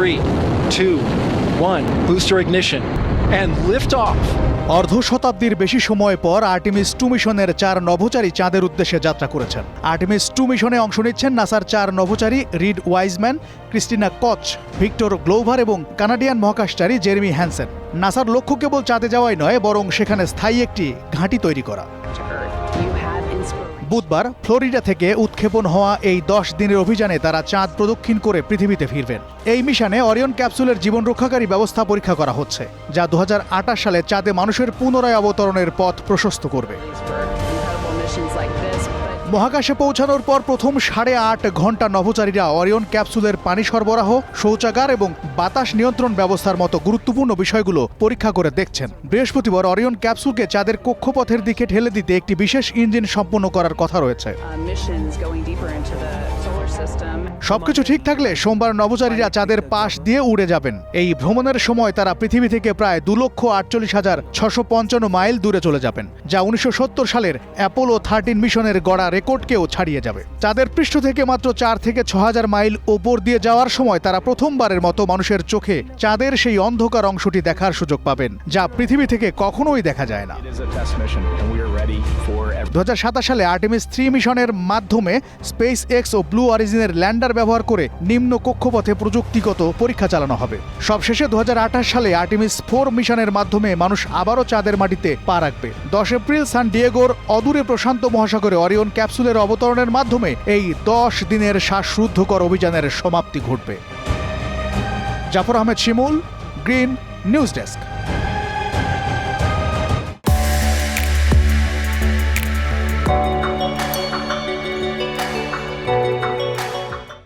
3, 2, 1. Booster ignition. And lift off. অর্ধ শতাব্দীর বেশি সময় পর আর্টেমিস 2 মিশনের 4 নভোচারী চাঁদের উদ্দেশ্যে যাত্রা করেছেন। আর্টেমিস 2 মিশনে অংশ নিচ্ছেন নাসার 4 নভোচারী Reid Wiseman, Christina Koch, Victor Glover এবং কানাডিয়ান মহাকাশচারী জেরেমি হ্যানসেন। নাসার লক্ষ্য কেবল চাঁদে যাওয়াই নয়, বরং সেখানে স্থায়ী একটি ঘাঁটি তৈরি করা। বুধবার ফ্লোরিডা থেকে উৎক্ষেপণ হওয়া এই 10 দিনের অভিযানে তারা চাঁদ প্রদক্ষিণ করে পৃথিবীতে ফিরবেন। এই মিশনে অরিয়ন ক্যাপসুলের জীবন রক্ষাকারী ব্যবস্থা পরীক্ষা করা হচ্ছে, যা 2028 সালে চাঁদে মানুষের পুনরায় অবতরণের পথ প্রশস্ত করবে। মহাকাশে পৌঁছানোর পর প্রথম 8.5 ঘন্টা নভোচারীরা অরিয়ন ক্যাপসুলের পানি সরবরাহ, শৌচাগার এবং বাতাস নিয়ন্ত্রণ ব্যবস্থার মতো গুরুত্বপূর্ণ বিষয়গুলো পরীক্ষা করে দেখছেন। বৃহস্পতিবার অরিয়ন ক্যাপসুলকে চাঁদের কক্ষপথের দিকে ঠেলে দিতে একটি বিশেষ ইঞ্জিন সম্পন্ন করার কথা রয়েছে। সবকিছু ঠিক থাকলে সোমবার নভোচারীরা চাঁদের পাশ দিয়ে উড়ে যাবেন। এই ভ্রমণের সময় তারা পৃথিবী থেকে প্রায় 2,48,655 মাইল দূরে চলে যাবেন, যা 1970 সালের অ্যাপোলো 13 মিশনের গড়া রেকর্ডকেও ছাড়িয়ে যাবে। চাঁদের পৃষ্ঠ থেকে মাত্র 4 থেকে 6,000 মাইল ওপর দিয়ে যাওয়ার সময় তারা প্রথমবারের মতো মানুষের চোখে চাঁদের সেই অন্ধকার অংশটি দেখার সুযোগ পাবেন, যা পৃথিবী থেকে কখনোই দেখা যায় না। 2027 সালে আর্টেমিস 3 মিশনের মাধ্যমে স্পেস এক্স ও ব্লু অরিজিনের ল্যান্ডার ব্যবহার করে নিম্ন কক্ষপথে প্রযুক্তিগত পরীক্ষা চালানো হবে। সবশেষে 2028 সালে আর্টেমিস 4 মিশনের মাধ্যমে মানুষ আবারও চাঁদের মাটিতে পা রাখবে। 10 এপ্রিল সান ডিয়েগোর অদূরে প্রশান্ত মহাসাগরে অরিয়ন ক্যাপসুলের অবতরণের মাধ্যমে এই 10 দিনের শ্বাসরুদ্ধকর অভিযানের সমাপ্তি ঘটবে। জাফর আহমেদ শিমুল, গ্রিন নিউজ ডেস্ক।